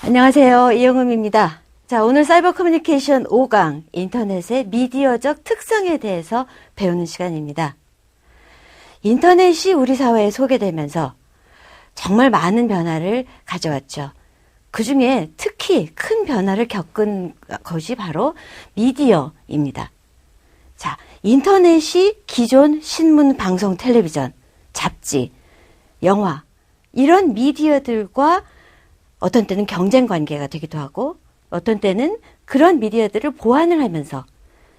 안녕하세요. 이영음입니다. 자, 오늘 사이버 커뮤니케이션 5강 인터넷의 미디어적 특성에 대해서 배우는 시간입니다. 인터넷이 우리 사회에 소개되면서 정말 많은 변화를 가져왔죠. 그 중에 특히 큰 변화를 겪은 것이 바로 미디어입니다. 자, 인터넷이 기존 신문, 방송, 텔레비전, 잡지, 영화 이런 미디어들과 어떤 때는 경쟁 관계가 되기도 하고 어떤 때는 그런 미디어들을 보완을 하면서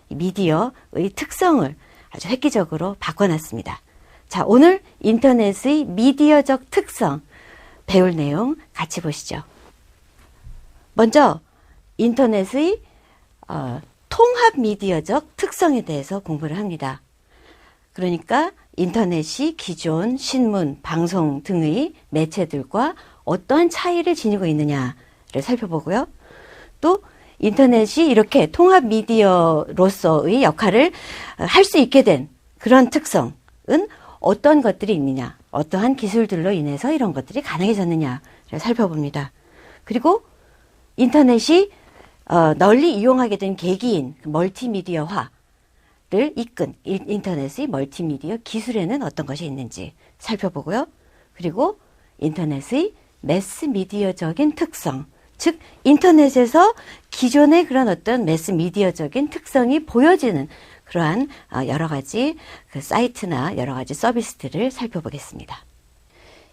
미디어의 특성을 아주 획기적으로 바꿔놨습니다. 자, 오늘 인터넷의 미디어적 특성 배울 내용 같이 보시죠. 먼저 인터넷의 통합 미디어적 특성에 대해서 공부를 합니다. 그러니까 인터넷이 기존 신문, 방송 등의 매체들과 어떠한 차이를 지니고 있느냐를 살펴보고요. 또 인터넷이 이렇게 통합 미디어로서의 역할을 할 수 있게 된 그런 특성은 어떤 것들이 있느냐, 어떠한 기술들로 인해서 이런 것들이 가능해졌느냐를 살펴봅니다. 그리고 인터넷이 널리 이용하게 된 계기인 멀티미디어화를 이끈 인터넷의 멀티미디어 기술에는 어떤 것이 있는지 살펴보고요. 그리고 인터넷의 매스미디어적인 특성, 즉 인터넷에서 기존의 그런 어떤 매스미디어적인 특성이 보여지는 그러한 여러 가지 그 사이트나 여러 가지 서비스들을 살펴보겠습니다.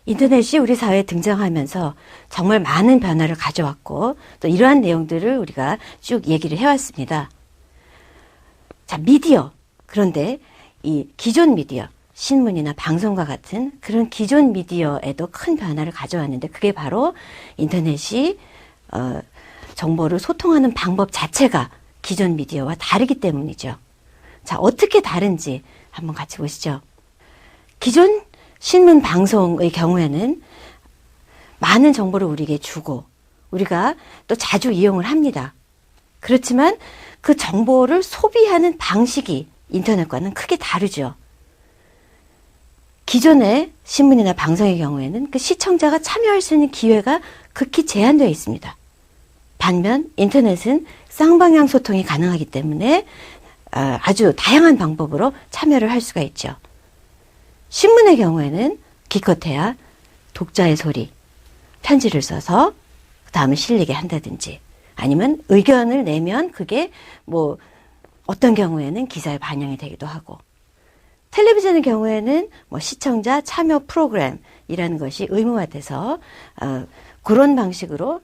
인터넷이 우리 사회에 등장하면서 정말 많은 변화를 가져왔고 또 이러한 내용들을 우리가 쭉 얘기를 해왔습니다. 자, 미디어. 그런데 이 기존 미디어, 신문이나 방송과 같은 그런 기존 미디어에도 큰 변화를 가져왔는데 그게 바로 인터넷이 정보를 소통하는 방법 자체가 기존 미디어와 다르기 때문이죠. 자, 어떻게 다른지 한번 같이 보시죠. 기존 신문, 방송의 경우에는 많은 정보를 우리에게 주고 우리가 또 자주 이용을 합니다. 그렇지만 그 정보를 소비하는 방식이 인터넷과는 크게 다르죠. 기존의 신문이나 방송의 경우에는 그 시청자가 참여할 수 있는 기회가 극히 제한되어 있습니다. 반면 인터넷은 쌍방향 소통이 가능하기 때문에 아주 다양한 방법으로 참여를 할 수가 있죠. 신문의 경우에는 기껏해야 독자의 소리, 편지를 써서 그 다음에 실리게 한다든지 아니면 의견을 내면 그게 뭐 어떤 경우에는 기사에 반영이 되기도 하고 텔레비전의 경우에는 뭐 시청자 참여 프로그램이라는 것이 의무화돼서 그런 방식으로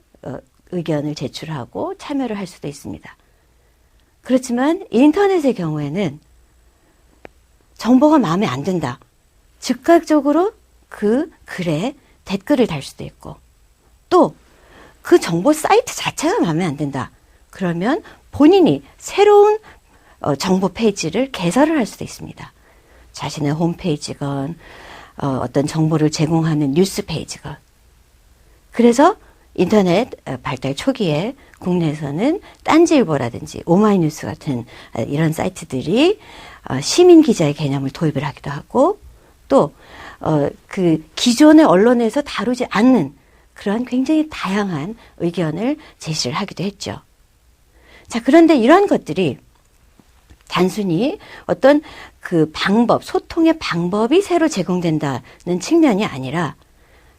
의견을 제출하고 참여를 할 수도 있습니다. 그렇지만 인터넷의 경우에는 정보가 마음에 안 든다. 즉각적으로 그 글에 댓글을 달 수도 있고 또 그 정보 사이트 자체가 마음에 안 든다. 그러면 본인이 새로운 정보 페이지를 개설을 할 수도 있습니다. 자신의 홈페이지건 어떤 정보를 제공하는 뉴스 페이지건. 그래서 인터넷 발달 초기에 국내에서는 딴지일보라든지 오마이뉴스 같은 이런 사이트들이 시민 기자의 개념을 도입을 하기도 하고 또 그 기존의 언론에서 다루지 않는 그러한 굉장히 다양한 의견을 제시를 하기도 했죠. 자, 그런데 이러한 것들이 단순히 어떤 그 방법, 소통의 방법이 새로 제공된다는 측면이 아니라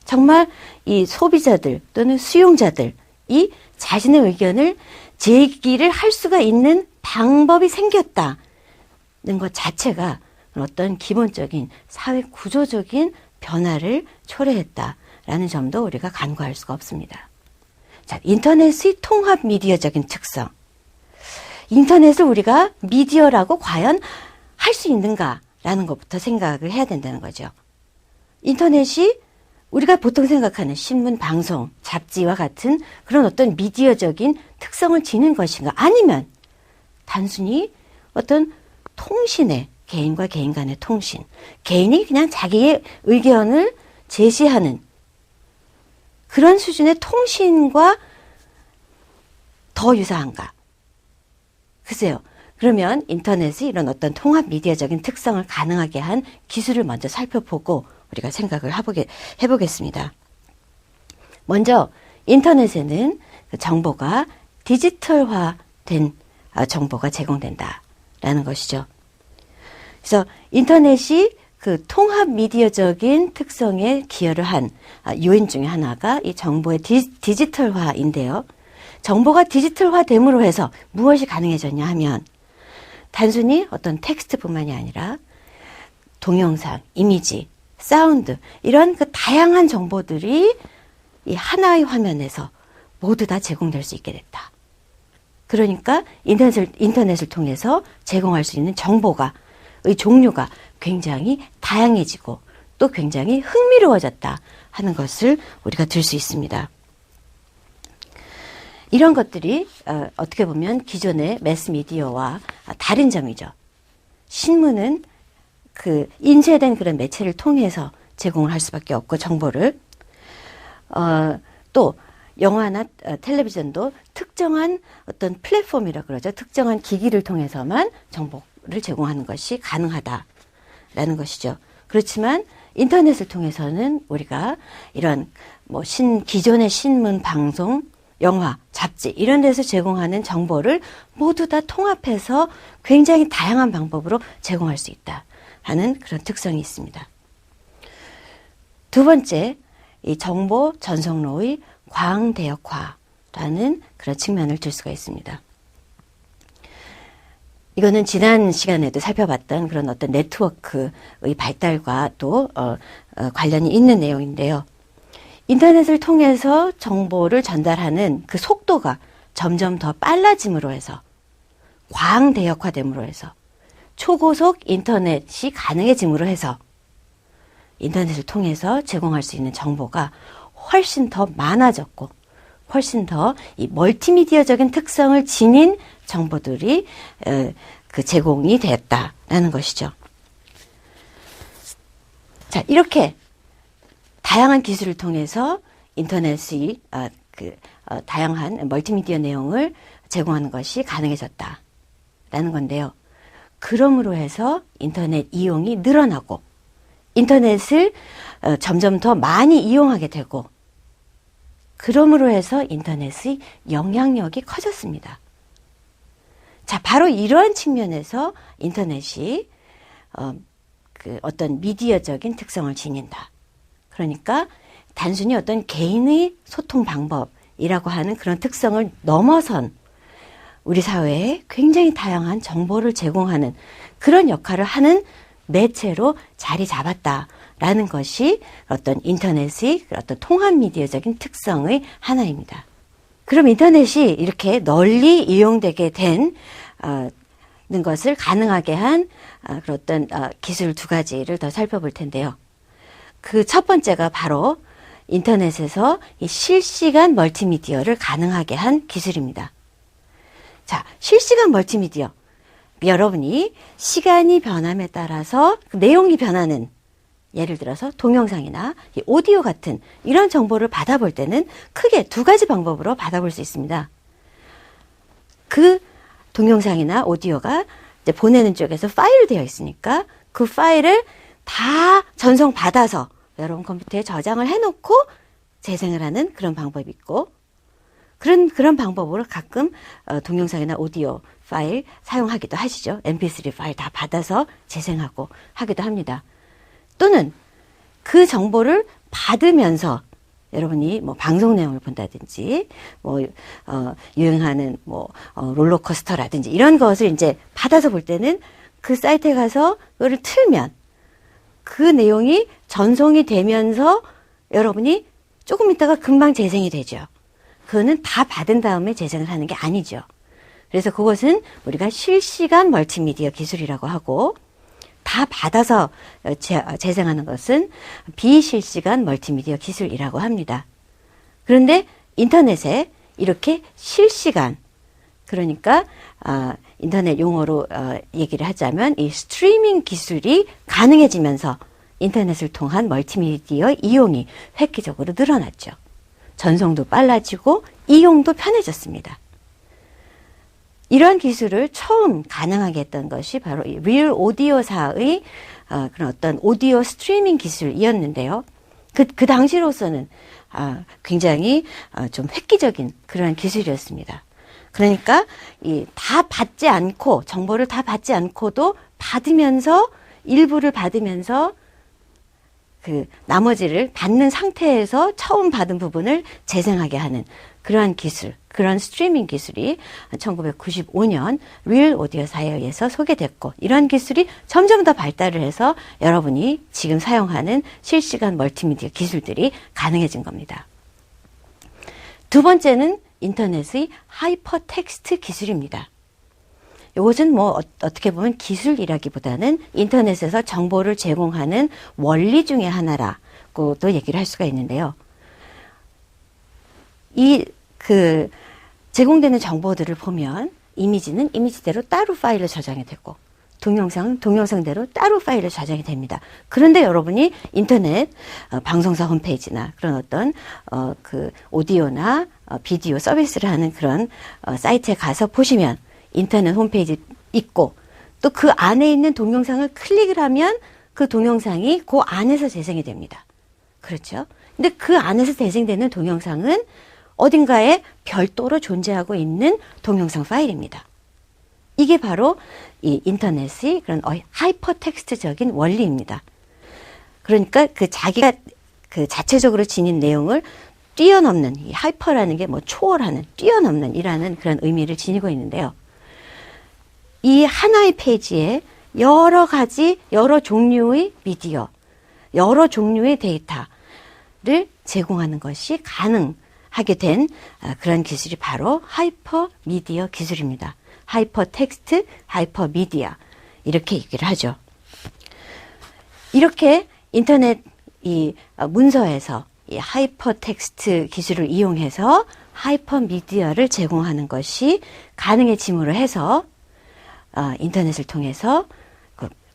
정말 이 소비자들 또는 수용자들이 자신의 의견을 제기를 할 수가 있는 방법이 생겼다는 것 자체가 어떤 기본적인 사회 구조적인 변화를 초래했다라는 점도 우리가 간과할 수가 없습니다. 자, 인터넷의 통합 미디어적인 특성. 인터넷을 우리가 미디어라고 과연 할 수 있는가라는 것부터 생각을 해야 된다는 거죠. 인터넷이 우리가 보통 생각하는 신문, 방송, 잡지와 같은 그런 어떤 미디어적인 특성을 지닌 것인가 아니면 단순히 어떤 통신의 개인과 개인 간의 통신, 개인이 그냥 자기의 의견을 제시하는 그런 수준의 통신과 더 유사한가? 글쎄요. 그러면 인터넷이 이런 어떤 통합 미디어적인 특성을 가능하게 한 기술을 먼저 살펴보고 우리가 생각을 해보겠습니다. 먼저 인터넷에는 그 정보가 디지털화된 정보가 제공된다라는 것이죠. 그래서 인터넷이 그 통합 미디어적인 특성에 기여를 한 요인 중에 하나가 이 정보의 디지털화인데요. 정보가 디지털화됨으로 해서 무엇이 가능해졌냐 하면 단순히 어떤 텍스트뿐만이 아니라 동영상, 이미지, 사운드 이런 그 다양한 정보들이 이 하나의 화면에서 모두 다 제공될 수 있게 됐다. 그러니까 인터넷을 통해서 제공할 수 있는 정보가 의 종류가 굉장히 다양해지고 또 굉장히 흥미로워졌다 하는 것을 우리가 들 수 있습니다. 이런 것들이 어떻게 보면 기존의 매스미디어와 다른 점이죠. 신문은 그 인쇄된 그런 매체를 통해서 제공을 할 수밖에 없고 정보를 또 영화나 텔레비전도 특정한 어떤 플랫폼이라 그러죠. 특정한 기기를 통해서만 정보를 제공하는 것이 가능하다라는 것이죠. 그렇지만 인터넷을 통해서는 우리가 이런 뭐 기존의 신문, 방송, 영화, 잡지 이런 데서 제공하는 정보를 모두 다 통합해서 굉장히 다양한 방법으로 제공할 수 있다 하는 그런 특성이 있습니다. 두 번째, 이 정보 전송로의 광대역화라는 그런 측면을 들 수가 있습니다. 이거는 지난 시간에도 살펴봤던 그런 어떤 네트워크의 발달과 또 관련이 있는 내용인데요. 인터넷을 통해서 정보를 전달하는 그 속도가 점점 더 빨라짐으로 해서 광대역화됨으로 해서 초고속 인터넷이 가능해짐으로 해서 인터넷을 통해서 제공할 수 있는 정보가 훨씬 더 많아졌고 훨씬 더 이 멀티미디어적인 특성을 지닌 정보들이 그 제공이 됐다라는 것이죠. 자, 이렇게 다양한 기술을 통해서 인터넷이 다양한 멀티미디어 내용을 제공하는 것이 가능해졌다라는 건데요. 그러므로 해서 인터넷 이용이 늘어나고 인터넷을 점점 더 많이 이용하게 되고 그러므로 해서 인터넷의 영향력이 커졌습니다. 자, 바로 이러한 측면에서 인터넷이 어떤 미디어적인 특성을 지닌다. 그러니까 단순히 어떤 개인의 소통 방법이라고 하는 그런 특성을 넘어선 우리 사회에 굉장히 다양한 정보를 제공하는 그런 역할을 하는 매체로 자리 잡았다라는 것이 어떤 인터넷의 어떤 통합 미디어적인 특성의 하나입니다. 그럼 인터넷이 이렇게 널리 이용되게 된 것을 가능하게 한 그런 어떤 기술 두 가지를 더 살펴볼 텐데요. 그 첫 번째가 바로 인터넷에서 이 실시간 멀티미디어를 가능하게 한 기술입니다. 자, 실시간 멀티미디어. 여러분이 시간이 변함에 따라서 내용이 변하는 예를 들어서 동영상이나 오디오 같은 이런 정보를 받아볼 때는 크게 두 가지 방법으로 받아볼 수 있습니다. 그 동영상이나 오디오가 이제 보내는 쪽에서 파일로 되어 있으니까 그 파일을 다 전송받아서 여러분 컴퓨터에 저장을 해놓고 재생을 하는 그런 방법이 있고 그런 방법으로 가끔 동영상이나 오디오 파일 사용하기도 하시죠. mp3 파일 다 받아서 재생하고 하기도 합니다. 또는 그 정보를 받으면서 여러분이 뭐 방송 내용을 본다든지 유행하는 롤러코스터라든지 이런 것을 이제 받아서 볼 때는 그 사이트에 가서 그거를 틀면 그 내용이 전송이 되면서 여러분이 조금 있다가 금방 재생이 되죠. 그거는 다 받은 다음에 재생을 하는 게 아니죠. 그래서 그것은 우리가 실시간 멀티미디어 기술이라고 하고 다 받아서 재생하는 것은 비실시간 멀티미디어 기술이라고 합니다. 그런데 인터넷에 이렇게 실시간, 그러니까 인터넷 용어로 얘기를 하자면 이 스트리밍 기술이 가능해지면서 인터넷을 통한 멀티미디어 이용이 획기적으로 늘어났죠. 전송도 빨라지고 이용도 편해졌습니다. 이러한 기술을 처음 가능하게 했던 것이 바로 이 리얼 오디오사의 그런 어떤 오디오 스트리밍 기술이었는데요. 그 당시로서는 굉장히 좀 획기적인 그런 기술이었습니다. 그러니까 다 받지 않고 정보를 다 받지 않고도 받으면서 일부를 받으면서 그 나머지를 받는 상태에서 처음 받은 부분을 재생하게 하는 그러한 기술, 그런 스트리밍 기술이 1995년 리얼 오디오사에 의해서 소개됐고 이러한 기술이 점점 더 발달을 해서 여러분이 지금 사용하는 실시간 멀티미디어 기술들이 가능해진 겁니다. 두 번째는 인터넷의 하이퍼텍스트 기술입니다. 이것은 뭐 어떻게 보면 기술이라기보다는 인터넷에서 정보를 제공하는 원리 중에 하나라고도 얘기를 할 수가 있는데요. 제공되는 정보들을 보면 이미지는 이미지대로 따로 파일로 저장이 되고 동영상은 동영상대로 따로 파일로 저장이 됩니다. 그런데 여러분이 인터넷 방송사 홈페이지나 그런 어떤 그 오디오나 비디오 서비스를 하는 그런 사이트에 가서 보시면 인터넷 홈페이지 있고 또 그 안에 있는 동영상을 클릭을 하면 그 동영상이 그 안에서 재생이 됩니다. 그렇죠? 근데 그 안에서 재생되는 동영상은 어딘가에 별도로 존재하고 있는 동영상 파일입니다. 이게 바로 이 인터넷의 그런 하이퍼텍스트적인 원리입니다. 그러니까 자기가 자체적으로 지닌 내용을 뛰어넘는, 이 하이퍼라는 게 뭐 초월하는, 뛰어넘는 이라는 그런 의미를 지니고 있는데요. 이 하나의 페이지에 여러 가지, 여러 종류의 미디어, 여러 종류의 데이터를 제공하는 것이 가능하게 된 그런 기술이 바로 하이퍼 미디어 기술입니다. 하이퍼 텍스트, 하이퍼 미디어 이렇게 얘기를 하죠. 이렇게 인터넷 이 문서에서 이 하이퍼 텍스트 기술을 이용해서 하이퍼 미디어를 제공하는 것이 가능해짐으로 해서 인터넷을 통해서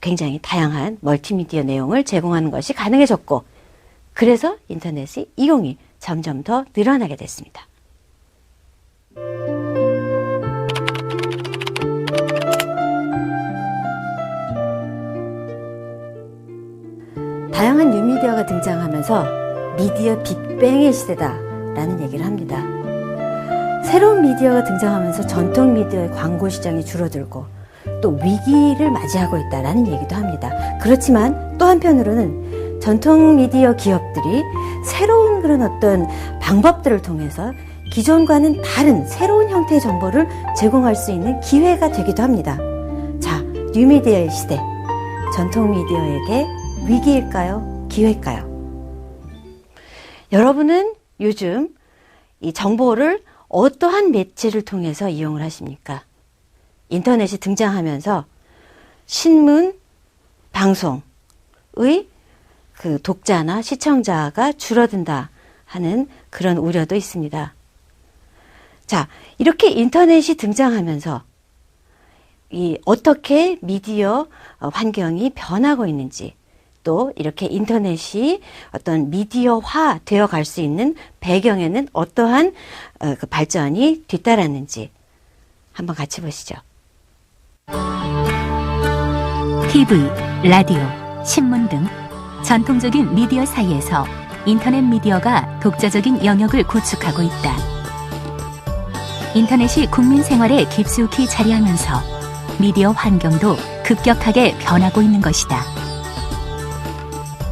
굉장히 다양한 멀티미디어 내용을 제공하는 것이 가능해졌고 그래서 인터넷의 이용이 점점 더 늘어나게 됐습니다. 다양한 뉴미디어가 등장하면서 미디어 빅뱅의 시대다라는 얘기를 합니다. 새로운 미디어가 등장하면서 전통 미디어의 광고 시장이 줄어들고 또 위기를 맞이하고 있다라는 얘기도 합니다. 그렇지만 또 한편으로는 전통 미디어 기업들이 새로운 그런 어떤 방법들을 통해서 기존과는 다른 새로운 형태의 정보를 제공할 수 있는 기회가 되기도 합니다. 자, 뉴미디어의 시대. 전통 미디어에게 위기일까요? 기회일까요? 여러분은 요즘 이 정보를 어떠한 매체를 통해서 이용을 하십니까? 인터넷이 등장하면서 신문, 방송의 그 독자나 시청자가 줄어든다 하는 그런 우려도 있습니다. 자, 이렇게 인터넷이 등장하면서 어떻게 미디어 환경이 변하고 있는지 또 이렇게 인터넷이 어떤 미디어화 되어 갈 수 있는 배경에는 어떠한 그 발전이 뒤따랐는지 한번 같이 보시죠. TV, 라디오, 신문 등 전통적인 미디어 사이에서 인터넷 미디어가 독자적인 영역을 구축하고 있다. 인터넷이 국민 생활에 깊숙이 자리하면서 미디어 환경도 급격하게 변하고 있는 것이다.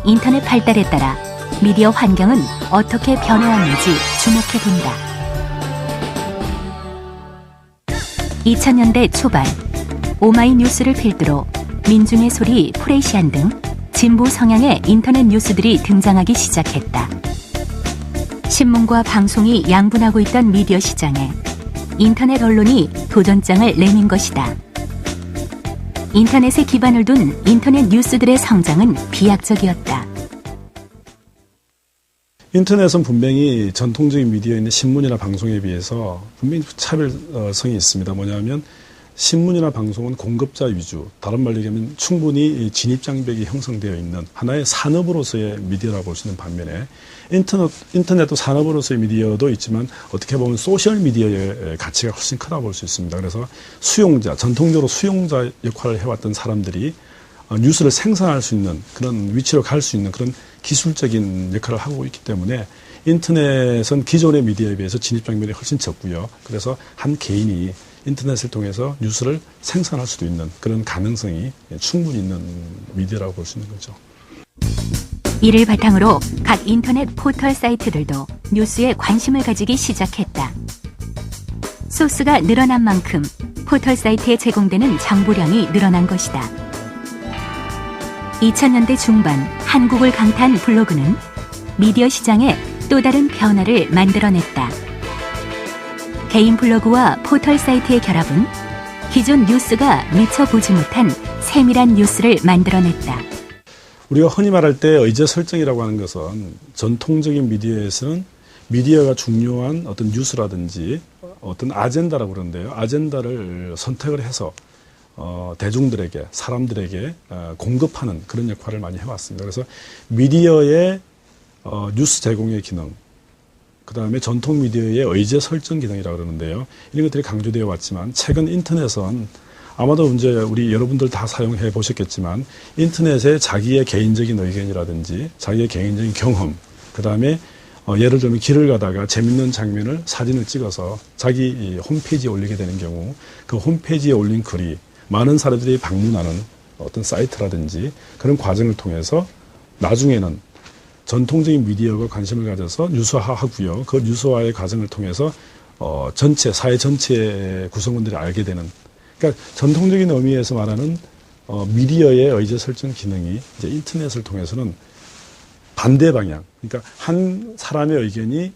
인터넷 발달에 따라 미디어 환경은 어떻게 변해왔는지 주목해 본다. 2000년대 초반 오마이뉴스를 필두로 민중의 소리, 프레시안 등 진보 성향의 인터넷 뉴스들이 등장하기 시작했다. 신문과 방송이 양분하고 있던 미디어 시장에 인터넷 언론이 도전장을 내민 것이다. 인터넷에 기반을 둔 인터넷 뉴스들의 성장은 비약적이었다. 인터넷은 분명히 전통적인 미디어인 신문이나 방송에 비해서 분명히 차별성이 있습니다. 뭐냐면 신문이나 방송은 공급자 위주, 다른 말로 얘기하면 충분히 진입장벽이 형성되어 있는 하나의 산업으로서의 미디어라고 볼 수 있는 반면에 인터넷도 산업으로서의 미디어도 있지만 어떻게 보면 소셜미디어의 가치가 훨씬 크다고 볼 수 있습니다. 그래서 수용자, 전통적으로 수용자 역할을 해왔던 사람들이 뉴스를 생산할 수 있는 그런 위치로 갈 수 있는 그런 기술적인 역할을 하고 있기 때문에 인터넷은 기존의 미디어에 비해서 진입 장벽이 훨씬 적고요. 그래서 한 개인이 인터넷을 통해서 뉴스를 생산할 수도 있는 그런 가능성이 충분히 있는 미디어라고 볼 수 있는 거죠. 이를 바탕으로 각 인터넷 포털 사이트들도 뉴스에 관심을 가지기 시작했다. 소스가 늘어난 만큼 포털 사이트에 제공되는 정보량이 늘어난 것이다. 2000년대 중반 한국을 강타한 블로그는 미디어 시장에 또 다른 변화를 만들어냈다. 개인 블로그와 포털 사이트의 결합은 기존 뉴스가 미처 보지 못한 세밀한 뉴스를 만들어냈다. 우리가 흔히 말할 때 의제 설정이라고 하는 것은 전통적인 미디어에서는 미디어가 중요한 어떤 뉴스라든지 어떤 아젠다라고 그러는데요. 아젠다를 선택을 해서 대중들에게, 사람들에게 공급하는 그런 역할을 많이 해왔습니다. 그래서 미디어의 뉴스 제공의 기능, 그 다음에 전통 미디어의 의제 설정 기능이라고 그러는데요. 이런 것들이 강조되어 왔지만 최근 인터넷은 아마도 이제 우리 여러분들 다 사용해 보셨겠지만 인터넷에 자기의 개인적인 의견이라든지 자기의 개인적인 경험, 그 다음에 예를 들면 길을 가다가 재밌는 장면을 사진을 찍어서 자기 홈페이지에 올리게 되는 경우 그 홈페이지에 올린 글이 많은 사람들이 방문하는 어떤 사이트라든지 그런 과정을 통해서 나중에는 전통적인 미디어가 관심을 가져서 뉴스화하고요. 그 뉴스화의 과정을 통해서 전체 사회 전체의 구성원들이 알게 되는, 그러니까 전통적인 의미에서 말하는 미디어의 의제 설정 기능이 이제 인터넷을 통해서는 반대 방향, 그러니까 한 사람의 의견이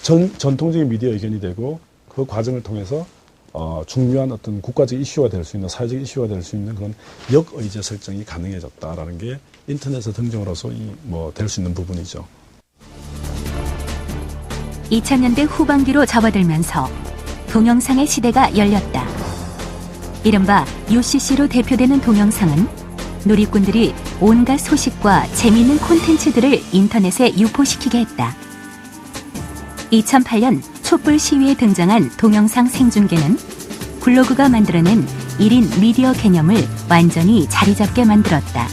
전통적인 미디어 의견이 되고 그 과정을 통해서 중요한 어떤 국가적 이슈가 될 수 있는, 사회적 이슈가 될 수 있는 그런 역의제 설정이 가능해졌다라는 게 인터넷의 등장으로서 될 수 있는 부분이죠. 2000년대 후반기로 접어들면서 동영상의 시대가 열렸다. 이른바 UCC로 대표되는 동영상은 누리꾼들이 온갖 소식과 재미있는 콘텐츠들을 인터넷에 유포시키게 했다. 2008년 촛불 시위에 등장한 동영상 생중계는 블로그가 만들어낸 1인 미디어 개념을 완전히 자리 잡게 만들었다.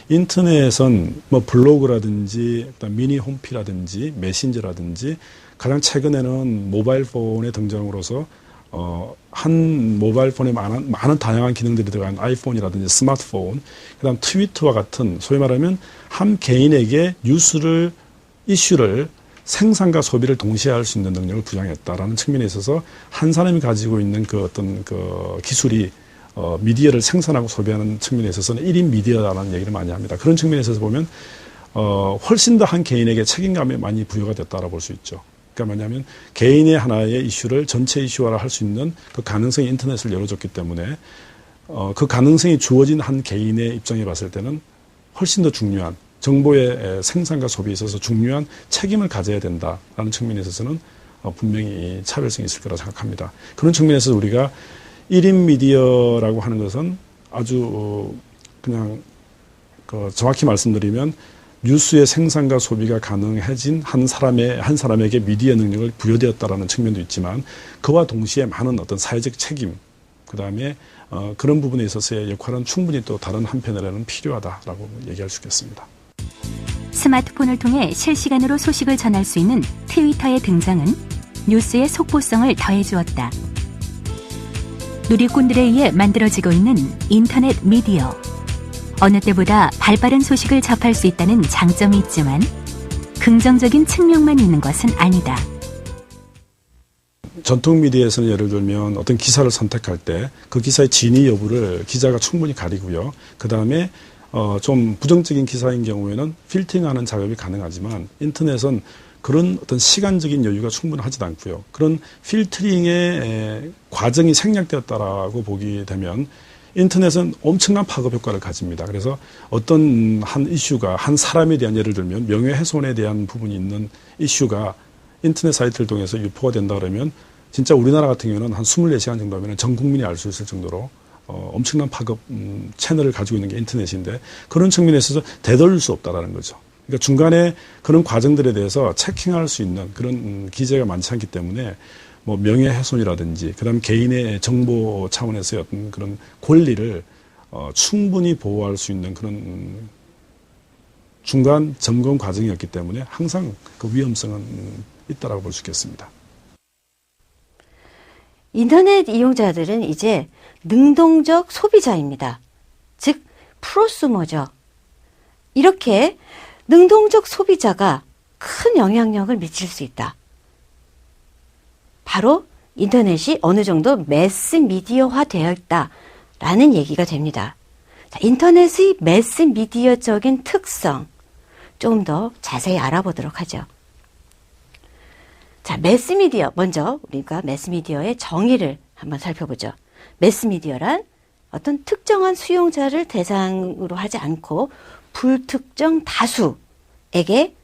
인터넷은 블로그라든지 미니 홈피라든지 메신저라든지 가장 최근에는 모바일 폰의 등장으로서 한 모바일 폰에 많은 다양한 기능들이 들어간 아이폰이라든지 스마트폰, 그다음 트위터와 같은 소위 말하면 한 개인에게 이슈를 생산과 소비를 동시에 할 수 있는 능력을 부양했다라는 측면에 있어서 한 사람이 가지고 있는 그 어떤 그 기술이 미디어를 생산하고 소비하는 측면에 있어서는 1인 미디어라는 얘기를 많이 합니다. 그런 측면에 있어서 보면 훨씬 더 한 개인에게 책임감이 많이 부여가 됐다라고 볼 수 있죠. 그러니까 뭐냐면 개인의 하나의 이슈를 전체 이슈화를 할 수 있는 그 가능성이 인터넷을 열어줬기 때문에 그 가능성이 주어진 한 개인의 입장에 봤을 때는 훨씬 더 중요한 정보의 생산과 소비에 있어서 중요한 책임을 가져야 된다라는 측면에 있어서는 분명히 차별성이 있을 거라고 생각합니다. 그런 측면에서 우리가 1인 미디어라고 하는 것은 아주 그냥 정확히 말씀드리면 뉴스의 생산과 소비가 가능해진 한 사람에게 미디어 능력을 부여되었다라는 측면도 있지만 그와 동시에 많은 어떤 사회적 책임, 그 다음에 그런 부분에 있어서의 역할은 충분히 또 다른 한편으로는 필요하다라고 얘기할 수 있겠습니다. 스마트폰을 통해 실시간으로 소식을 전할 수 있는 트위터의 등장은 뉴스의 속보성을 더해주었다. 누리꾼들에 의해 만들어지고 있는 인터넷 미디어. 어느 때보다 발빠른 소식을 접할 수 있다는 장점이 있지만 긍정적인 측면만 있는 것은 아니다. 전통 미디어에서는 예를 들면 어떤 기사를 선택할 때 그 기사의 진위 여부를 기자가 충분히 가리고요. 그 다음에 좀 부정적인 기사인 경우에는 필터링하는 작업이 가능하지만 인터넷은 그런 어떤 시간적인 여유가 충분하지도 않고요. 그런 필터링의 과정이 생략되었다라고 보게 되면 인터넷은 엄청난 파급 효과를 가집니다. 그래서 어떤 한 이슈가 한 사람에 대한 예를 들면 명예훼손에 대한 부분이 있는 이슈가 인터넷 사이트를 통해서 유포가 된다 그러면 진짜 우리나라 같은 경우는 한 24시간 정도 하면 전 국민이 알 수 있을 정도로 엄청난 파급 채널을 가지고 있는 게 인터넷인데 그런 측면에 있어서 되돌릴 수 없다라는 거죠. 그러니까 중간에 그런 과정들에 대해서 체킹할 수 있는 그런 기재가 많지 않기 때문에 명예훼손이라든지 그다음 개인의 정보 차원에서의 어떤 그런 권리를 충분히 보호할 수 있는 그런 중간 점검 과정이었기 때문에 항상 그 위험성은 있다라고 볼 수 있겠습니다. 인터넷 이용자들은 이제 능동적 소비자입니다. 즉 프로수머죠. 이렇게 능동적 소비자가 큰 영향력을 미칠 수 있다. 바로 인터넷이 어느 정도 매스미디어화 되어 있다라는 얘기가 됩니다. 자, 인터넷의 매스미디어적인 특성 좀 더 자세히 알아보도록 하죠. 자, 매스미디어 먼저 우리가 매스미디어의 정의를 한번 살펴보죠. 매스미디어란 어떤 특정한 수용자를 대상으로 하지 않고 불특정 다수에게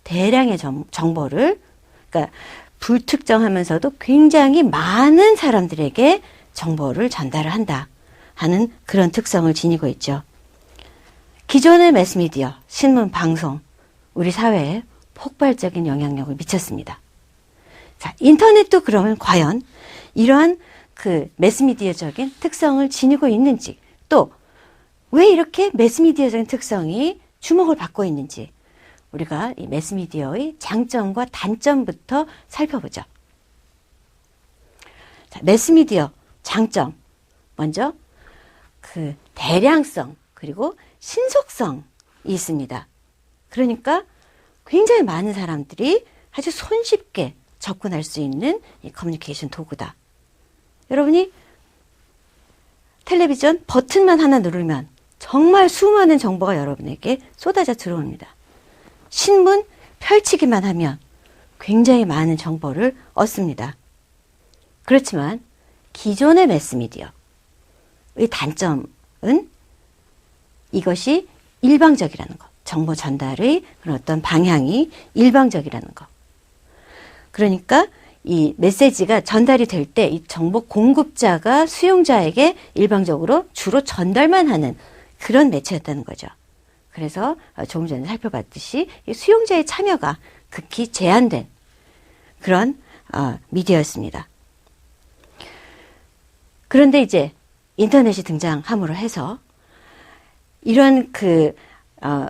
대량의 정보를, 그러니까 불특정하면서도 굉장히 많은 사람들에게 정보를 전달을 한다 하는 그런 특성을 지니고 있죠. 기존의 매스미디어, 신문, 방송, 우리 사회에 폭발적인 영향력을 미쳤습니다. 자, 인터넷도 그러면 과연 이러한 그 매스미디어적인 특성을 지니고 있는지, 또 왜 이렇게 매스미디어적인 특성이 주목을 받고 있는지 우리가 이 매스미디어의 장점과 단점부터 살펴보죠. 자, 매스미디어 장점 먼저 그 대량성 그리고 신속성이 있습니다. 그러니까 굉장히 많은 사람들이 아주 손쉽게 접근할 수 있는 이 커뮤니케이션 도구다. 여러분이 텔레비전 버튼만 하나 누르면 정말 수많은 정보가 여러분에게 쏟아져 들어옵니다. 신문 펼치기만 하면 굉장히 많은 정보를 얻습니다. 그렇지만 기존의 매스미디어의 단점은 이것이 일방적이라는 것, 정보 전달의 그런 어떤 방향이 일방적이라는 것. 그러니까 이 메시지가 전달이 될 때 이 정보 공급자가 수용자에게 일방적으로 주로 전달만 하는 그런 매체였다는 거죠. 그래서 조금 전에 살펴봤듯이 수용자의 참여가 극히 제한된 그런 미디어였습니다. 그런데 이제 인터넷이 등장함으로 해서 이런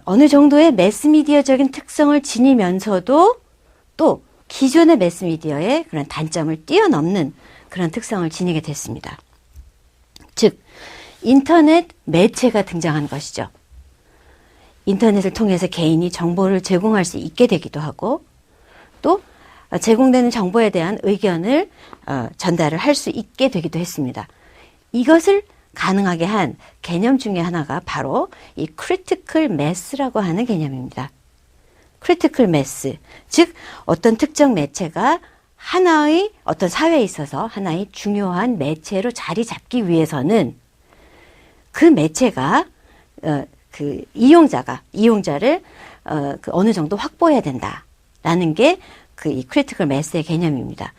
어느 정도의 매스미디어적인 특성을 지니면서도 또 기존의 매스미디어의 그런 단점을 뛰어넘는 그런 특성을 지니게 됐습니다. 즉, 인터넷 매체가 등장한 것이죠. 인터넷을 통해서 개인이 정보를 제공할 수 있게 되기도 하고 또 제공되는 정보에 대한 의견을 전달을 할 수 있게 되기도 했습니다. 이것을 가능하게 한 개념 중에 하나가 바로 이 크리티컬 매스라고 하는 개념입니다. 크리티컬 매스, 즉 어떤 특정 매체가 하나의 어떤 사회에 있어서 하나의 중요한 매체로 자리 잡기 위해서는 그 매체가 그 이용자를 어느 정도 확보해야 된다라는 게 그 이 크리티컬 매스의 개념입니다.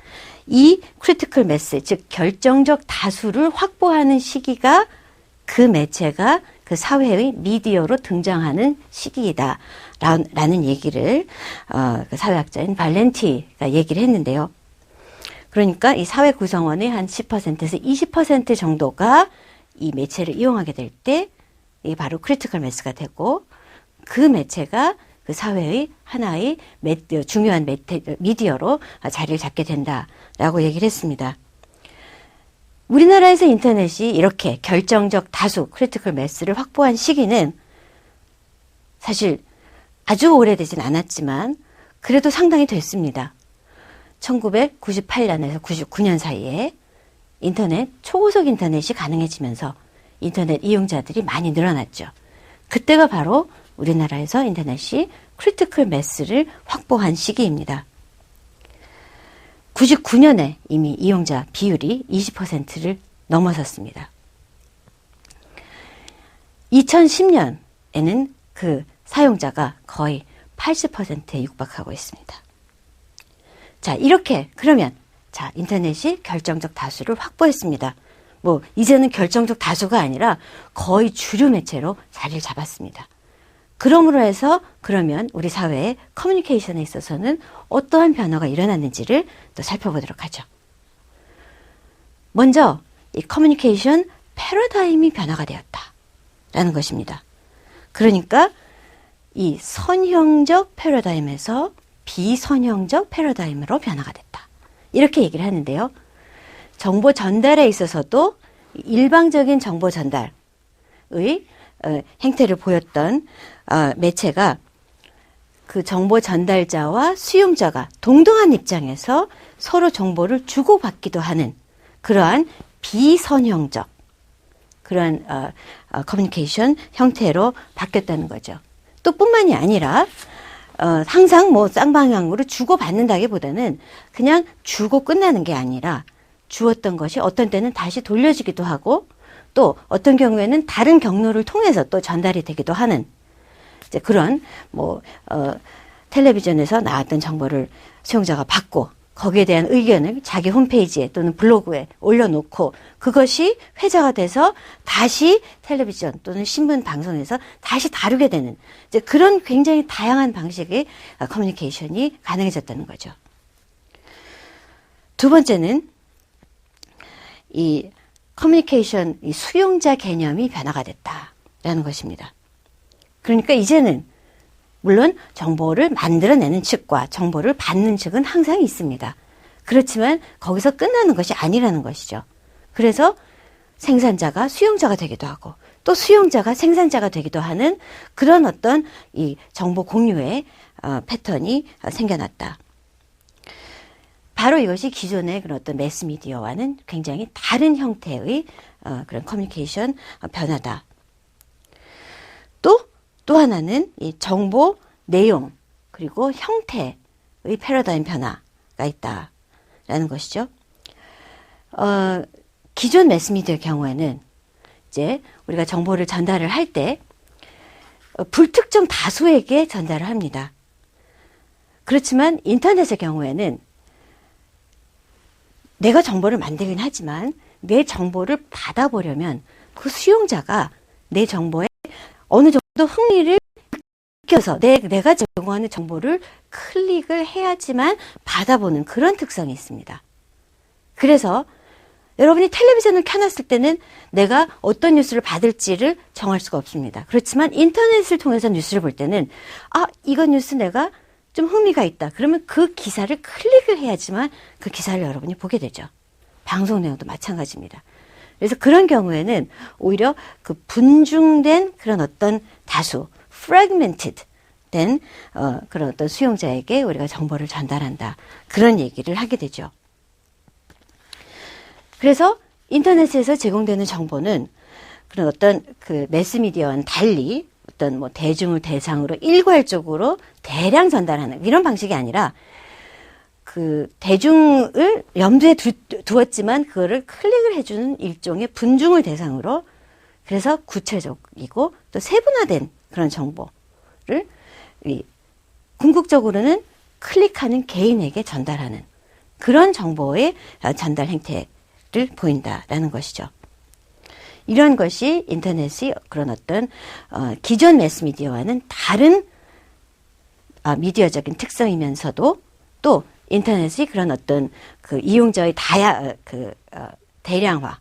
이 크리티컬 매스, 즉 결정적 다수를 확보하는 시기가 그 매체가 그 사회의 미디어로 등장하는 시기이다라는 얘기를 그 사회학자인 발렌티가 얘기를 했는데요. 그러니까 이 사회 구성원의 한 10%에서 20% 정도가 이 매체를 이용하게 될 때 이게 바로 크리티컬 매스가 되고 그 매체가 그 사회의 하나의 중요한 미디어로 자리를 잡게 된다라고 얘기를 했습니다. 우리나라에서 인터넷이 이렇게 결정적 다수 크리티컬 매스를 확보한 시기는 사실 아주 오래되진 않았지만 그래도 상당히 됐습니다. 1998년에서 99년 사이에 초고속 인터넷이 가능해지면서 인터넷 이용자들이 많이 늘어났죠. 그때가 바로 우리나라에서 인터넷이 크리티컬 매스를 확보한 시기입니다. 99년에 이미 이용자 비율이 20%를 넘어섰습니다. 2010년에는 그 사용자가 거의 80%에 육박하고 있습니다. 자, 이렇게 그러면 인터넷이 결정적 다수를 확보했습니다. 이제는 결정적 다수가 아니라 거의 주류 매체로 자리를 잡았습니다. 그러므로 해서 그러면 우리 사회의 커뮤니케이션에 있어서는 어떠한 변화가 일어났는지를 또 살펴보도록 하죠. 먼저 이 커뮤니케이션 패러다임이 변화가 되었다라는 것입니다. 그러니까 이 선형적 패러다임에서 비선형적 패러다임으로 변화가 됐다. 이렇게 얘기를 하는데요. 정보 전달에 있어서도 일방적인 정보 전달의 행태를 보였던 매체가 그 정보 전달자와 수용자가 동등한 입장에서 서로 정보를 주고받기도 하는 그러한 비선형적 그런 커뮤니케이션 형태로 바뀌었다는 거죠. 또 뿐만이 아니라 항상 뭐 쌍방향으로 주고받는다기보다는 그냥 주고 끝나는 게 아니라 주었던 것이 어떤 때는 다시 돌려주기도 하고 또 어떤 경우에는 다른 경로를 통해서 또 전달이 되기도 하는 이제 그런 텔레비전에서 나왔던 정보를 수용자가 받고 거기에 대한 의견을 자기 홈페이지에 또는 블로그에 올려놓고 그것이 회자가 돼서 다시 텔레비전 또는 신문 방송에서 다시 다루게 되는 이제 그런 굉장히 다양한 방식의 커뮤니케이션이 가능해졌다는 거죠. 두 번째는 이 커뮤니케이션 이 수용자 개념이 변화가 됐다라는 것입니다. 그러니까 이제는 물론 정보를 만들어내는 측과 정보를 받는 측은 항상 있습니다. 그렇지만 거기서 끝나는 것이 아니라는 것이죠. 그래서 생산자가 수용자가 되기도 하고 또 수용자가 생산자가 되기도 하는 그런 어떤 이 정보 공유의 패턴이 생겨났다. 바로 이것이 기존의 그런 어떤 매스미디어와는 굉장히 다른 형태의 그런 커뮤니케이션 변화다. 또 하나는 이 정보 내용 그리고 형태의 패러다임 변화가 있다라는 것이죠. 기존 매스미디어의 경우에는 이제 우리가 정보를 전달을 할 때 불특정 다수에게 전달을 합니다. 그렇지만 인터넷의 경우에는 내가 정보를 만들긴 하지만 내 정보를 받아보려면 그 수용자가 내 정보에 어느 정도 흥미를 느껴서 내가 제공하는 정보를 클릭을 해야지만 받아보는 그런 특성이 있습니다. 그래서 여러분이 텔레비전을 켜놨을 때는 내가 어떤 뉴스를 받을지를 정할 수가 없습니다. 그렇지만 인터넷을 통해서 뉴스를 볼 때는 이건 뉴스 내가 좀 흥미가 있다. 그러면 그 기사를 클릭을 해야지만 그 기사를 여러분이 보게 되죠. 방송 내용도 마찬가지입니다. 그래서 그런 경우에는 오히려 그 분중된 그런 어떤 다수, fragmented 된 그런 어떤 수용자에게 우리가 정보를 전달한다. 그런 얘기를 하게 되죠. 그래서 인터넷에서 제공되는 정보는 그런 어떤 그 매스미디어와는 달리 어떤 뭐 대중을 대상으로 일괄적으로 대량 전달하는 이런 방식이 아니라 그 대중을 염두에 두었지만 그거를 클릭을 해주는 일종의 분중을 대상으로 그래서 구체적이고 또 세분화된 그런 정보를 궁극적으로는 클릭하는 개인에게 전달하는 그런 정보의 전달 행태를 보인다라는 것이죠. 이런 것이 인터넷이 그런 어떤 기존 매스미디어와는 다른 미디어적인 특성이면서도 또 인터넷이 그런 어떤 그 이용자의 대량화,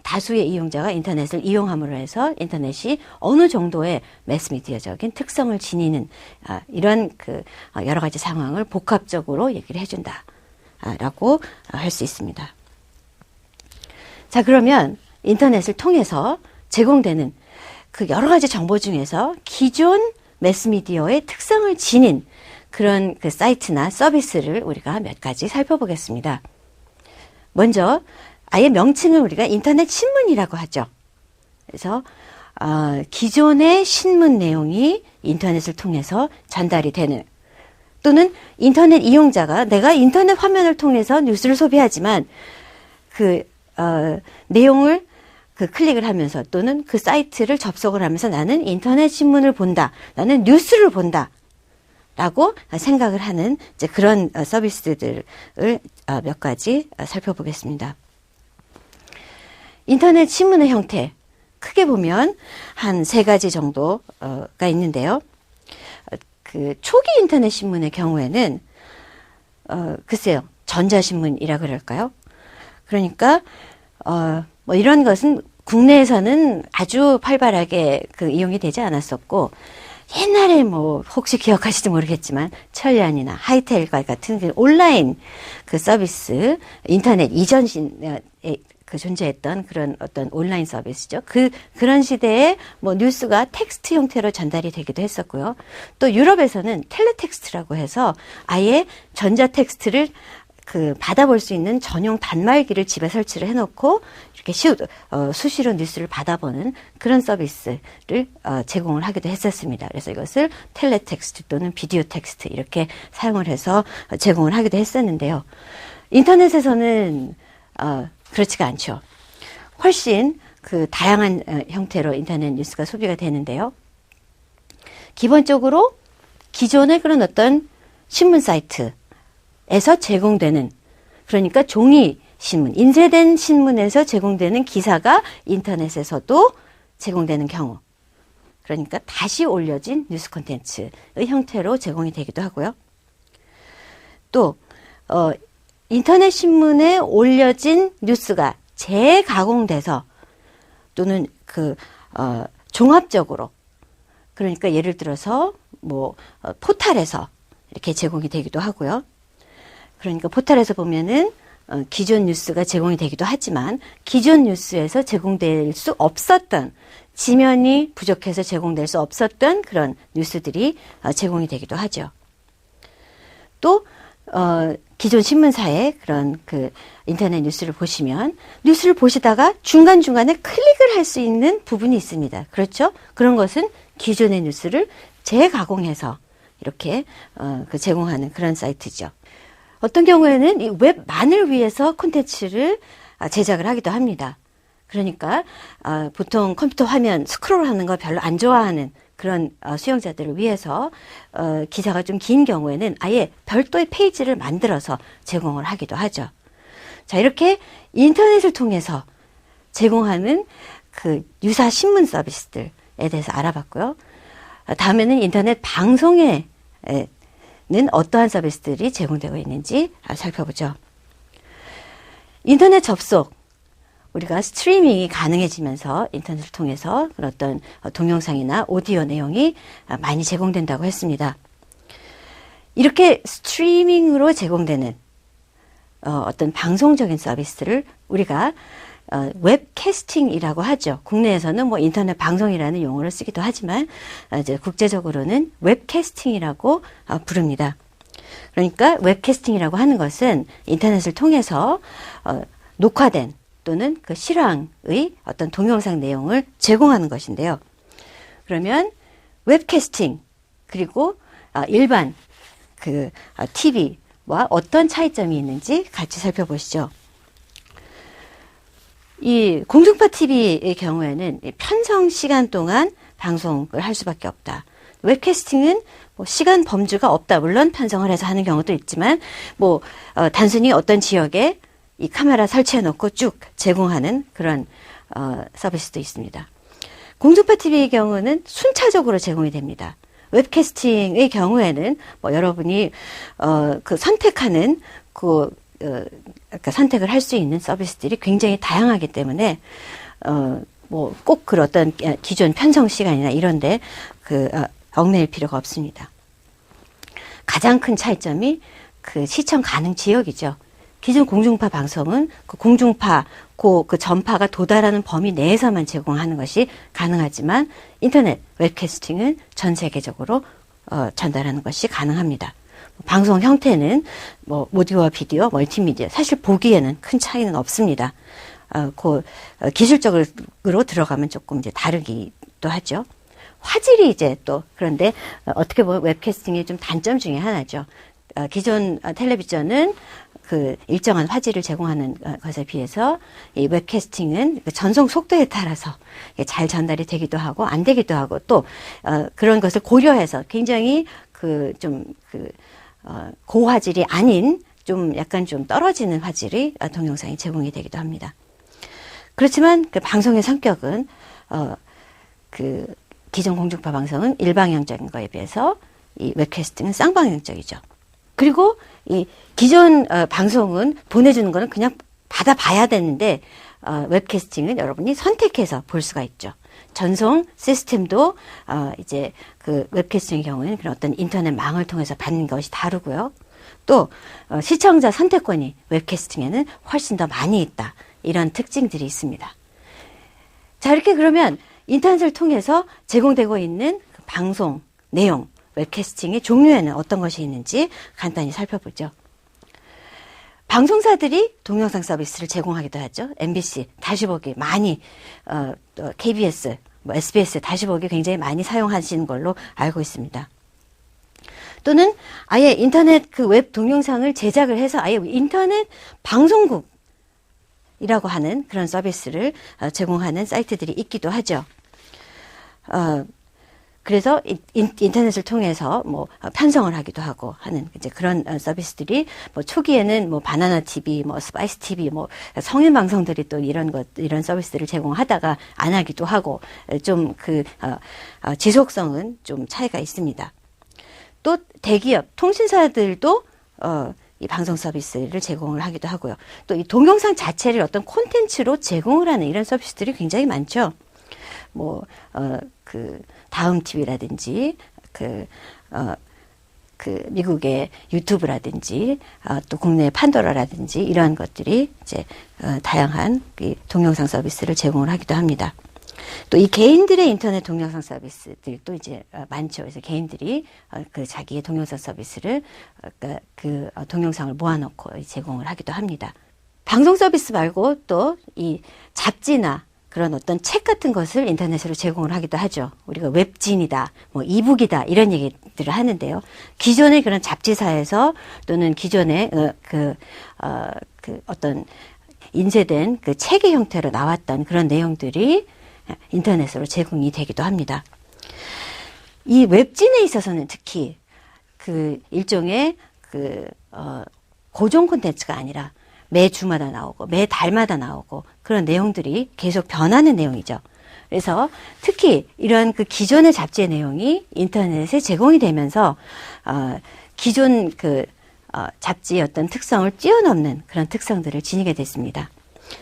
다수의 이용자가 인터넷을 이용함으로 해서 인터넷이 어느 정도의 매스미디어적인 특성을 지니는 이런 그 여러 가지 상황을 복합적으로 얘기를 해준다라고 할 수 있습니다. 자, 그러면 인터넷을 통해서 제공되는 그 여러 가지 정보 중에서 기존 매스미디어의 특성을 지닌 그런 그 사이트나 서비스를 우리가 몇 가지 살펴보겠습니다. 먼저 아예 명칭을 우리가 인터넷 신문이라고 하죠. 그래서 기존의 신문 내용이 인터넷을 통해서 전달이 되는 또는 인터넷 이용자가 내가 인터넷 화면을 통해서 뉴스를 소비하지만 그 내용을 그 클릭을 하면서 또는 그 사이트를 접속을 하면서 나는 인터넷 신문을 본다. 나는 뉴스를 본다. 라고 생각을 하는 이제 그런 서비스들을 몇 가지 살펴보겠습니다. 인터넷 신문의 형태 크게 보면 한 3가지 정도가 있는데요. 그 초기 인터넷 신문의 경우에는 글쎄요. 전자신문이라 그럴까요? 그러니까 뭐 이런 것은 국내에서는 아주 활발하게 그 이용이 되지 않았었고 옛날에 뭐 혹시 기억하실지 모르겠지만 천리안이나 하이텔과 같은 그 온라인 그 서비스, 인터넷 이전 그 존재했던 그런 어떤 온라인 서비스죠. 그런 시대에 뭐 뉴스가 텍스트 형태로 전달이 되기도 했었고요. 또 유럽에서는 텔레텍스트라고 해서 아예 전자 텍스트를 그 받아볼 수 있는 전용 단말기를 집에 설치를 해놓고 이렇게 수시로 뉴스를 받아보는 그런 서비스를 제공을 하기도 했었습니다. 그래서 이것을 텔레텍스트 또는 비디오 텍스트 이렇게 사용을 해서 제공을 하기도 했었는데요. 인터넷에서는 그렇지가 않죠. 훨씬 그 다양한 형태로 인터넷 뉴스가 소비가 되는데요. 기본적으로 기존의 그런 어떤 신문 사이트에서 제공되는, 그러니까 종이 신문, 인쇄된 신문에서 제공되는 기사가 인터넷에서도 제공되는 경우, 그러니까 다시 올려진 뉴스 콘텐츠의 형태로 제공이 되기도 하고요. 또 인터넷 신문에 올려진 뉴스가 재가공돼서 또는 종합적으로, 그러니까 예를 들어서 뭐 포탈에서 이렇게 제공이 되기도 하고요. 그러니까 포탈에서 보면은 기존 뉴스가 제공이 되기도 하지만 기존 뉴스에서 제공될 수 없었던, 지면이 부족해서 제공될 수 없었던 그런 뉴스들이 제공이 되기도 하죠. 또 기존 신문사의 그런 그 인터넷 뉴스를 보시면 뉴스를 보시다가 중간중간에 클릭을 할 수 있는 부분이 있습니다. 그렇죠? 그런 것은 기존의 뉴스를 재가공해서 이렇게 제공하는 그런 사이트죠. 어떤 경우에는 이 웹만을 위해서 콘텐츠를 제작을 하기도 합니다. 그러니까 보통 컴퓨터 화면 스크롤하는 거 별로 안 좋아하는 그런 수용자들을 위해서 기사가 좀 긴 경우에는 아예 별도의 페이지를 만들어서 제공을 하기도 하죠. 자, 이렇게 인터넷을 통해서 제공하는 그 유사 신문 서비스들에 대해서 알아봤고요. 다음에는 인터넷 방송에는 어떠한 서비스들이 제공되고 있는지 살펴보죠. 인터넷 접속, 우리가 스트리밍이 가능해지면서 인터넷을 통해서 그런 어떤 동영상이나 오디오 내용이 많이 제공된다고 했습니다. 이렇게 스트리밍으로 제공되는 어떤 방송적인 서비스를 우리가 웹캐스팅이라고 하죠. 국내에서는 뭐 인터넷 방송이라는 용어를 쓰기도 하지만 이제 국제적으로는 웹캐스팅이라고 부릅니다. 그러니까 웹캐스팅이라고 하는 것은 인터넷을 통해서 녹화된 또는 그 실황의 어떤 동영상 내용을 제공하는 것인데요. 그러면 웹캐스팅 그리고 일반 그 TV와 어떤 차이점이 있는지 같이 살펴보시죠. 이 공중파 TV의 경우에는 편성 시간 동안 방송을 할 수밖에 없다. 웹캐스팅은 뭐 시간 범주가 없다. 물론 편성을 해서 하는 경우도 있지만 뭐 단순히 어떤 지역에 이 카메라 설치해 놓고 쭉 제공하는 그런 서비스도 있습니다. 공중파 TV의 경우는 순차적으로 제공이 됩니다. 웹캐스팅의 경우에는 뭐 여러분이 그 선택하는 그러니까 선택을 할 수 있는 서비스들이 굉장히 다양하기 때문에 뭐 꼭 그 어떤 기존 편성 시간이나 이런데 얽매일 필요가 없습니다. 가장 큰 차이점이 그 시청 가능 지역이죠. 기존 공중파 방송은 그 공중파 그 전파가 도달하는 범위 내에서만 제공하는 것이 가능하지만 인터넷 웹캐스팅은 전 세계적으로 전달하는 것이 가능합니다. 방송 형태는 뭐 오디오와 비디오, 멀티미디어 사실 보기에는 큰 차이는 없습니다. 기술적으로 들어가면 조금 이제 다르기도 하죠. 화질이 이제 또 그런데 어떻게 보면 웹캐스팅의 좀 단점 중에 하나죠. 기존 텔레비전은 그 일정한 화질을 제공하는 것에 비해서 이 웹캐스팅은 전송 속도에 따라서 잘 전달이 되기도 하고 안 되기도 하고 또 그런 것을 고려해서 굉장히 고화질이 아닌 좀 약간 좀 떨어지는 화질의 동영상이 제공이 되기도 합니다. 그렇지만 그 방송의 성격은 그 기존 공중파 방송은 일방향적인 거에 비해서 이 웹캐스팅은 쌍방향적이죠. 그리고 이 기존 방송은 보내주는 거는 그냥 받아봐야 되는데 웹캐스팅은 여러분이 선택해서 볼 수가 있죠. 전송 시스템도 이제 그 웹캐스팅의 경우에는 그런 어떤 인터넷 망을 통해서 받는 것이 다르고요. 또 시청자 선택권이 웹캐스팅에는 훨씬 더 많이 있다. 이런 특징들이 있습니다. 자, 이렇게 그러면 인터넷을 통해서 제공되고 있는 그 방송 내용, 웹캐스팅의 종류에는 어떤 것이 있는지 간단히 살펴보죠. 방송사들이 동영상 서비스를 제공하기도 하죠. MBC 다시 보기 많이, 또 KBS, SBS 다시 보기 굉장히 많이 사용하시는 걸로 알고 있습니다. 또는 아예 인터넷 그 웹 동영상을 제작을 해서 아예 인터넷 방송국이라고 하는 그런 서비스를 제공하는 사이트들이 있기도 하죠. 그래서 인터넷을 통해서 뭐 편성을 하기도 하고 하는 이제 그런 서비스들이 뭐 초기에는 뭐 바나나 TV, 뭐 스파이스 TV, 뭐 성인 방송들이 또 이런 서비스를 제공하다가 안 하기도 하고 좀 그 지속성은 좀 차이가 있습니다. 또 대기업 통신사들도 이 방송 서비스를 제공을 하기도 하고요. 또 이 동영상 자체를 어떤 콘텐츠로 제공을 하는 이런 서비스들이 굉장히 많죠. 뭐 그 다음 TV라든지 그 미국의 유튜브라든지 또 국내의 판도라라든지 이러한 것들이 이제 다양한 이 동영상 서비스를 제공을 하기도 합니다. 또 이 개인들의 인터넷 동영상 서비스들도 이제 많죠. 그래서 개인들이 그 자기의 동영상 서비스를 그 동영상을 모아놓고 제공을 하기도 합니다. 방송 서비스 말고 또 이 잡지나 그런 어떤 책 같은 것을 인터넷으로 제공을 하기도 하죠. 우리가 웹진이다, 뭐 이북이다 이런 얘기들을 하는데요. 기존의 그런 잡지사에서 또는 기존의 그 어떤 인쇄된 그 책의 형태로 나왔던 그런 내용들이 인터넷으로 제공이 되기도 합니다. 이 웹진에 있어서는 특히 그 일종의 그 고정 콘텐츠가 아니라 매 주마다 나오고 매 달마다 나오고 그런 내용들이 계속 변하는 내용이죠. 그래서 특히 이런 그 기존의 잡지의 내용이 인터넷에 제공이 되면서 기존 그 잡지의 어떤 특성을 뛰어넘는 그런 특성들을 지니게 됐습니다.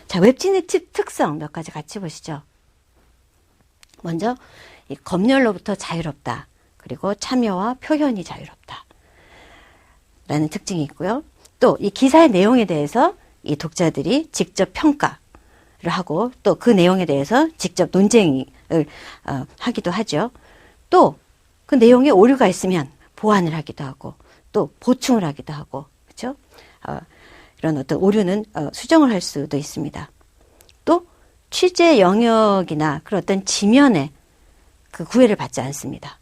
자, 웹진의 특성 몇 가지 같이 보시죠. 먼저 이 검열로부터 자유롭다. 그리고 참여와 표현이 자유롭다. 라는 특징이 있고요. 또 이 기사의 내용에 대해서 이 독자들이 직접 평가를 하고 또 그 내용에 대해서 직접 논쟁을 하기도 하죠. 또 그 내용에 오류가 있으면 보완을 하기도 하고 또 보충을 하기도 하고 그렇죠? 이런 어떤 오류는 수정을 할 수도 있습니다. 또 취재 영역이나 그런 어떤 지면에 그 구애를 받지 않습니다.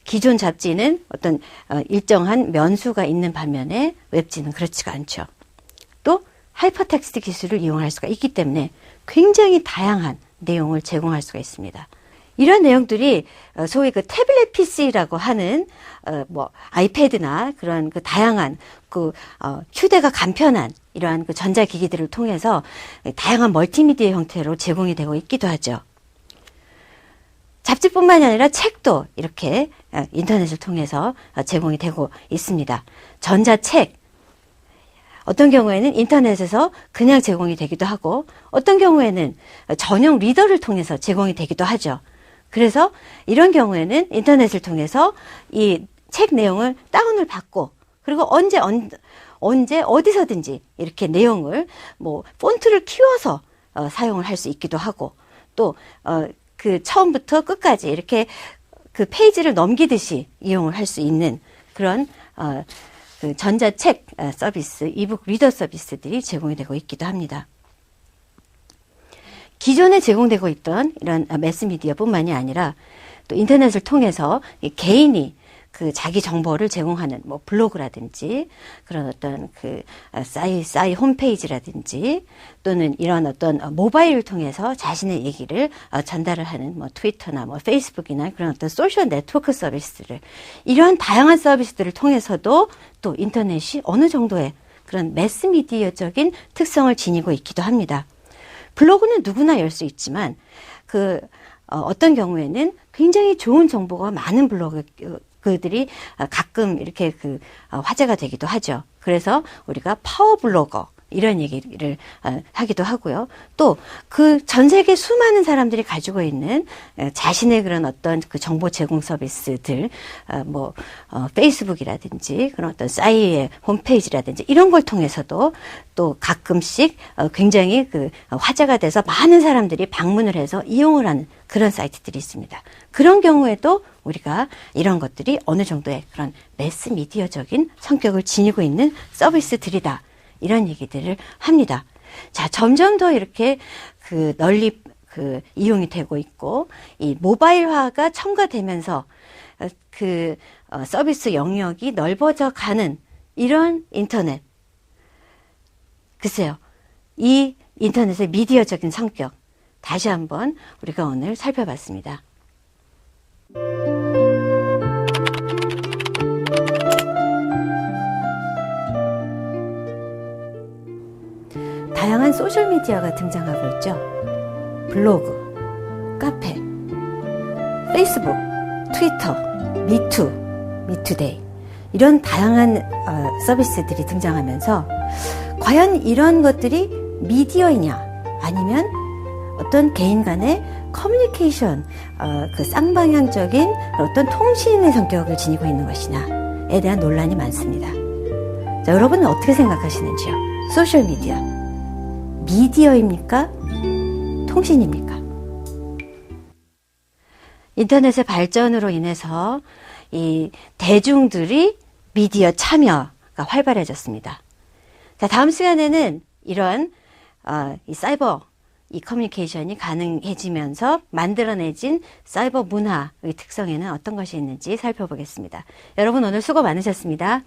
기존 잡지는 어떤 일정한 면수가 있는 반면에 웹진은 그렇지가 않죠. 또 하이퍼텍스트 기술을 이용할 수가 있기 때문에 굉장히 다양한 내용을 제공할 수가 있습니다. 이런 내용들이 소위 그 태블릿 PC라고 하는 뭐 아이패드나 그런 그 다양한 그 휴대가 간편한 이러한 그 전자기기들을 통해서 다양한 멀티미디어 형태로 제공이 되고 있기도 하죠. 잡지뿐만이 아니라 책도 이렇게 인터넷을 통해서 제공이 되고 있습니다. 전자책 어떤 경우에는 인터넷에서 그냥 제공이 되기도 하고 어떤 경우에는 전용 리더를 통해서 제공이 되기도 하죠. 그래서 이런 경우에는 인터넷을 통해서 이 책 내용을 다운을 받고 그리고 언제 어디서든지 이렇게 내용을 뭐 폰트를 키워서 사용을 할 수 있기도 하고 또 그 처음부터 끝까지 이렇게 그 페이지를 넘기듯이 이용을 할 수 있는 그런 그 전자책 서비스, 이북 리더 서비스들이 제공이 되고 있기도 합니다. 기존에 제공되고 있던 이런 매스미디어뿐만이 아니라 또 인터넷을 통해서 개인이 그 자기 정보를 제공하는 뭐 블로그라든지 그런 어떤 그 싸이 홈페이지라든지 또는 이런 어떤 모바일을 통해서 자신의 얘기를 전달을 하는 뭐 트위터나 뭐 페이스북이나 그런 어떤 소셜 네트워크 서비스들을 이러한 다양한 서비스들을 통해서도 또 인터넷이 어느 정도의 그런 매스미디어적인 특성을 지니고 있기도 합니다. 블로그는 누구나 열 수 있지만 그 어떤 경우에는 굉장히 좋은 정보가 많은 그들이 가끔 이렇게 그 화제가 되기도 하죠. 그래서 우리가 파워 블로거 이런 얘기를 하기도 하고요. 또 그 전 세계 수많은 사람들이 가지고 있는 자신의 그런 어떤 그 정보 제공 서비스들, 페이스북이라든지 그런 어떤 싸이의 홈페이지라든지 이런 걸 통해서도 또 가끔씩 굉장히 그 화제가 돼서 많은 사람들이 방문을 해서 이용을 하는 그런 사이트들이 있습니다. 그런 경우에도 우리가 이런 것들이 어느 정도의 그런 매스 미디어적인 성격을 지니고 있는 서비스들이다. 이런 얘기들을 합니다. 자, 점점 더 이렇게 그 널리 그 이용이 되고 있고, 이 모바일화가 첨가되면서 서비스 영역이 넓어져 가는 이런 인터넷. 글쎄요, 이 인터넷의 미디어적인 성격, 다시 한번 우리가 오늘 살펴봤습니다. 다양한 소셜미디어가 등장하고 있죠. 블로그, 카페, 페이스북, 트위터, 미투, 미투데이 이런 다양한 서비스들이 등장하면서 과연 이런 것들이 미디어이냐 아니면 어떤 개인 간의 커뮤니케이션, 그 쌍방향적인 어떤 통신의 성격을 지니고 있는 것이냐에 대한 논란이 많습니다. 자, 여러분은 어떻게 생각하시는지요? 소셜미디어, 미디어입니까? 통신입니까? 인터넷의 발전으로 인해서 이 대중들이 미디어 참여가 활발해졌습니다. 자, 다음 시간에는 이런 이 사이버 이 커뮤니케이션이 가능해지면서 만들어내진 사이버 문화의 특성에는 어떤 것이 있는지 살펴보겠습니다. 여러분 오늘 수고 많으셨습니다.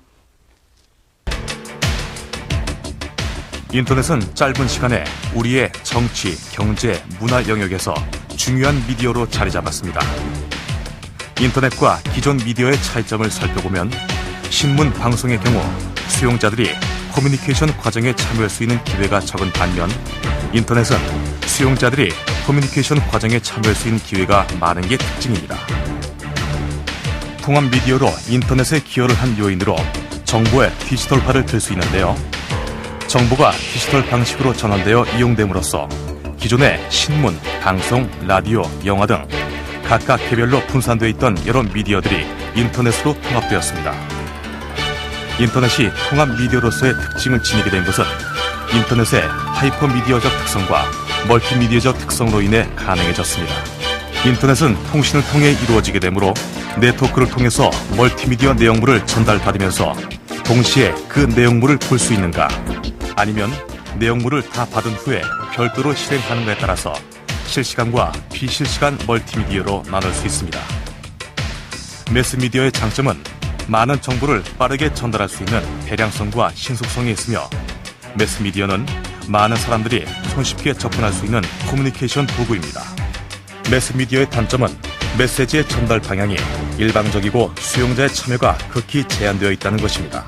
인터넷은 짧은 시간에 우리의 정치, 경제, 문화 영역에서 중요한 미디어로 자리 잡았습니다. 인터넷과 기존 미디어의 차이점을 살펴보면 신문, 방송의 경우 수용자들이 커뮤니케이션 과정에 참여할 수 있는 기회가 적은 반면 인터넷은 수용자들이 커뮤니케이션 과정에 참여할 수 있는 기회가 많은 게 특징입니다. 통합 미디어로 인터넷에 기여를 한 요인으로 정보의 디지털화를 들 수 있는데요. 정보가 디지털 방식으로 전환되어 이용됨으로써 기존의 신문, 방송, 라디오, 영화 등 각각 개별로 분산되어 있던 여러 미디어들이 인터넷으로 통합되었습니다. 인터넷이 통합 미디어로서의 특징을 지니게 된 것은 인터넷의 하이퍼미디어적 특성과 멀티미디어적 특성으로 인해 가능해졌습니다. 인터넷은 통신을 통해 이루어지게 되므로 네트워크를 통해서 멀티미디어 내용물을 전달받으면서 동시에 그 내용물을 볼 수 있는가 아니면 내용물을 다 받은 후에 별도로 실행하는가에 따라서 실시간과 비실시간 멀티미디어로 나눌 수 있습니다. 매스미디어의 장점은 많은 정보를 빠르게 전달할 수 있는 대량성과 신속성이 있으며 매스미디어는 많은 사람들이 손쉽게 접근할 수 있는 커뮤니케이션 도구입니다. 매스미디어의 단점은 메시지의 전달 방향이 일방적이고 수용자의 참여가 극히 제한되어 있다는 것입니다.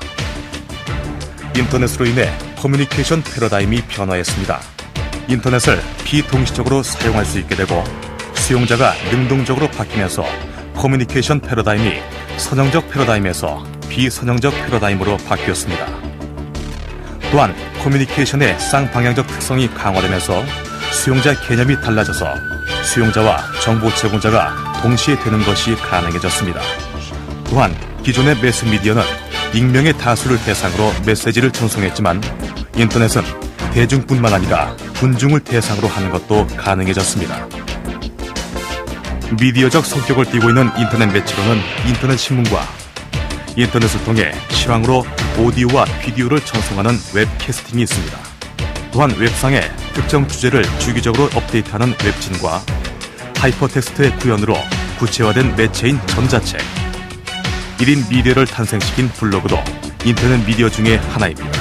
인터넷으로 인해 커뮤니케이션 패러다임이 변화했습니다. 인터넷을 비동시적으로 사용할 수 있게 되고 수용자가 능동적으로 바뀌면서 커뮤니케이션 패러다임이 선형적 패러다임에서 비선형적 패러다임으로 바뀌었습니다. 또한 커뮤니케이션의 쌍방향적 특성이 강화되면서 수용자 개념이 달라져서 수용자와 정보 제공자가 동시에 되는 것이 가능해졌습니다. 또한 기존의 매스미디어는 익명의 다수를 대상으로 메시지를 전송했지만 인터넷은 대중뿐만 아니라 군중을 대상으로 하는 것도 가능해졌습니다. 미디어적 성격을 띠고 있는 인터넷 매체로는 인터넷 신문과 인터넷을 통해 실황으로 오디오와 비디오를 전송하는 웹캐스팅이 있습니다. 또한 웹상에 특정 주제를 주기적으로 업데이트하는 웹진과 하이퍼텍스트의 구현으로 구체화된 매체인 전자책, 1인 미디어를 탄생시킨 블로그도 인터넷 미디어 중에 하나입니다.